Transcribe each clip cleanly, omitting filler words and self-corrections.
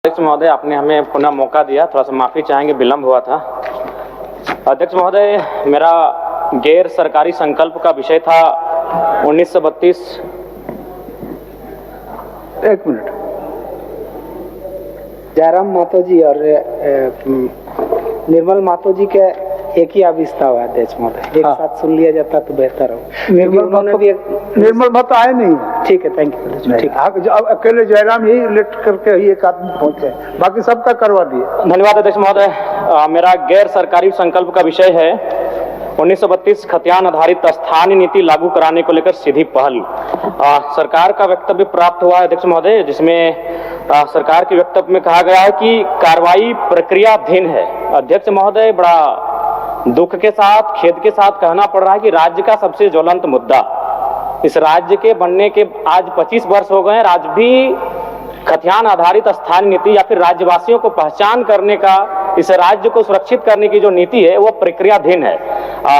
अध्यक्ष महोदय, आपने हमें पुनः मौका दिया, थोड़ा सा माफ़ी चाहेंगे, विलंब हुआ था। अध्यक्ष महोदय, मेरा गैर सरकारी संकल्प का विषय था 1932। एक मिनट। जयराम मातो जी और निर्मल मातो जी के एक ही आविष्कार है अध्यक्ष महोदय, एक साथ सुन लिया जाता तो बेहतर हो। निर्मल मत आए नहीं। ठीक है, थैंक यू। ठीक है, अब अकेले जयराम ही लेट करके ही एक आदमी पहुंचे, बाकी सबका करवा दिए। धन्यवाद अध्यक्ष महोदय। मेरा गैर सरकारी संकल्प का विषय है 1932 खतियान आधारित स्थानीय नीति लागू कराने को लेकर सीधी पहल। सरकार का वक्तव्य प्राप्त हुआ है अध्यक्ष महोदय, जिसमें सरकार के वक्तव्य में कहा गया है कि कार्रवाई प्रक्रियाधीन है। अध्यक्ष महोदय, बड़ा दुख के साथ, खेद के साथ कहना पड़ रहा है कि राज्य का सबसे ज्वलंत मुद्दा, इस राज्य के बनने के आज 25 वर्ष हो गए हैं, आज भी खतियान आधारित स्थानीय नीति या फिर राज्यवासियों को पहचान करने का, इस राज्य को सुरक्षित करने की जो नीति है वो प्रक्रियाधीन है।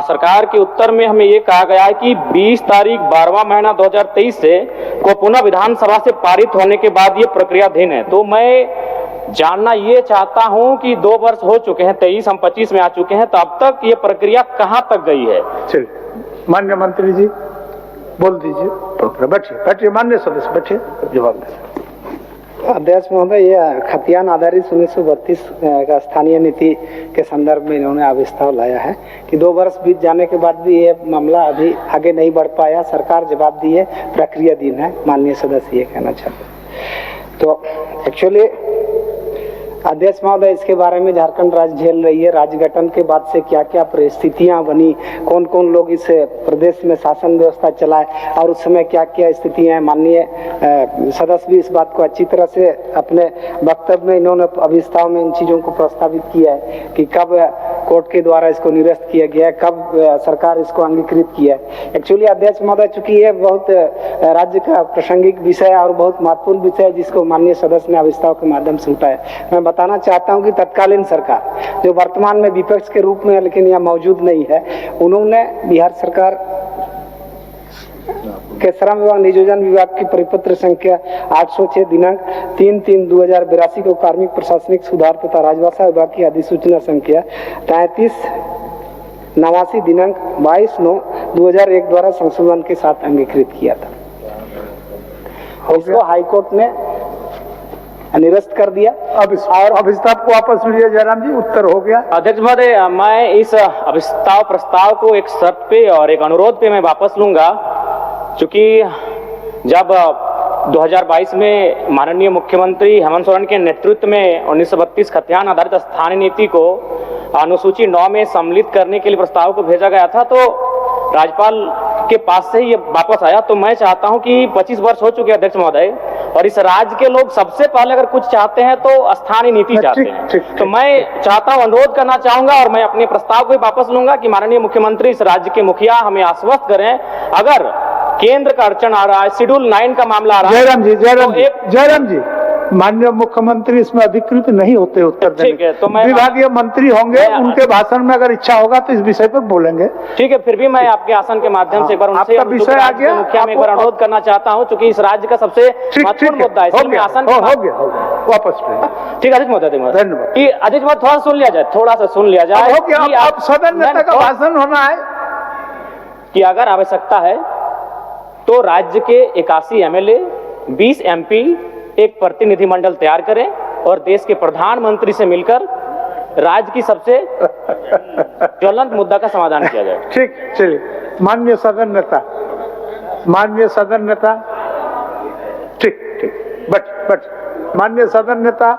सरकार के उत्तर में हमें ये कहा गया है कि 20 तारीख 12वां महीना 2023 से को पुनः विधानसभा से पारित होने के बाद ये प्रक्रियाधीन है। तो मैं जानना ये चाहता हूं कि 2 वर्ष हो चुके हैं, 23 हम 25 में आ चुके हैं, तो अब तक ये प्रक्रिया कहां तक गई है? चलिए, माननीय मंत्री जी बोल दीजिए। बैठिए माननीय सदस्य, बैठिए, जवाब दीजिए। अध्यक्ष महोदय, यह खतियान आधारित 1932 का स्थानीय नीति के संदर्भ में इन्होंने आविष्कार लाया है कि 2 वर्ष बीत जाने के बाद भी ये मामला अभी आगे नहीं बढ़ पाया। सरकार जवाब दी है, प्रक्रियाधीन है। माननीय सदस्य ये कहना चाहते। तो एक्चुअली अध्यक्ष महोदय, इसके बारे में झारखंड राज्य झेल रही है। राज्य गठन के बाद से क्या क्या परिस्थितियां बनी, कौन कौन लोग इस प्रदेश में शासन व्यवस्था चलाए और उस समय क्या क्या स्थितियां हैं। माननीय सदस्य भी इस बात को अच्छी तरह से अपने वक्तव्य में इन्होंने अभिस्ताव में इन चीज़ों को प्रस्तावित किया है कि कब कोर्ट के द्वारा इसको निरस्त किया गया है, कब सरकार इसको अंगीकृत किया है। एक्चुअली अध्यक्ष महोदय, चूंकि ये बहुत राज्य का प्रासंगिक विषय और बहुत महत्वपूर्ण विषय है जिसको माननीय सदस्य ने अभिस्ताव के माध्यम से उठाया, मैं बताना चाहता हूं कि तत्कालीन सरकार जो वर्तमान में विपक्ष के रूप में है लेकिन यह मौजूद नहीं है, उन्होंने बिहार सरकार के श्रम एवं नियोजन विभाग की परिपत्र संख्या 806 दिनांक 3/3/2082 को कार्मिक प्रशासनिक सुधार तथा राजभाषा विभाग की अधिसूचना संख्या 33/89 दिनांक 22/9/2001 द्वारा संशोधन के साथ अंगीकृत किया था। इसको हाईकोर्ट ने निरस्त कर दिया। अब अभिस्ताव को वापस लीजिए जयराम जी, उत्तर हो गया। अध्यक्ष महोदय, मैं इस अभिस्ताव प्रस्ताव को एक शर्त पे और एक अनुरोध पे मैं वापस लूंगा, क्योंकि जब 2022 में माननीय मुख्यमंत्री हेमंत सोरेन के नेतृत्व में 1932 खतियान आधारित स्थानीय नीति को अनुसूची 9 में सम्मिलित करने के लिए प्रस्ताव को भेजा गया था, तो राज्यपाल के पास से ही ये वापस आया। तो मैं चाहता हूं कि 25 वर्ष हो चुके अध्यक्ष महोदय, और इस राज्य के लोग सबसे पहले अगर कुछ चाहते हैं तो स्थानीय नीति चाहते हैं। तो मैं चाहता हूं, अनुरोध करना चाहूंगा और मैं अपने प्रस्ताव को वापस लूंगा कि माननीय मुख्यमंत्री इस राज्य के मुखिया हमें आश्वस्त करें, अगर केंद्र का अड़चन आ रहा है, शेड्यूल 9 का मामला आ रहा है। जयराम जी, माननीय मुख्यमंत्री इसमें अधिकृत नहीं होते उत्तर देने। ठीक है, तो मैं विभागीय मंत्री होंगे, उनके भाषण में अगर इच्छा होगा तो इस विषय पर बोलेंगे। ठीक है, फिर भी मैं आपके आसन के माध्यम से एक बार उनसे विषय आ गया, मुखिया में एक बार अनुरोध करना चाहता हूं, क्योंकि इस राज्य का सबसे महत्वपूर्ण मुद्दा है। इसलिए आसन हो गया वापस। ठीक है अध्यक्ष महोदय, धन्यवाद। अध्यक्ष महोदय, थोड़ा सुन लिया जाए, थोड़ा सा सुन लिया जाए। अब सदन नेता का भाषण होना है कि अगर आवश्यकता है तो राज्य के 81 MLA, 20 MP एक प्रतिनिधिमंडल तैयार करें और देश के प्रधानमंत्री से मिलकर राज्य की सबसे ज्वलंत मुद्दा का समाधान किया जाए। ठीक, चलिए। माननीय सदन नेता, ठीक, बट माननीय सदन नेता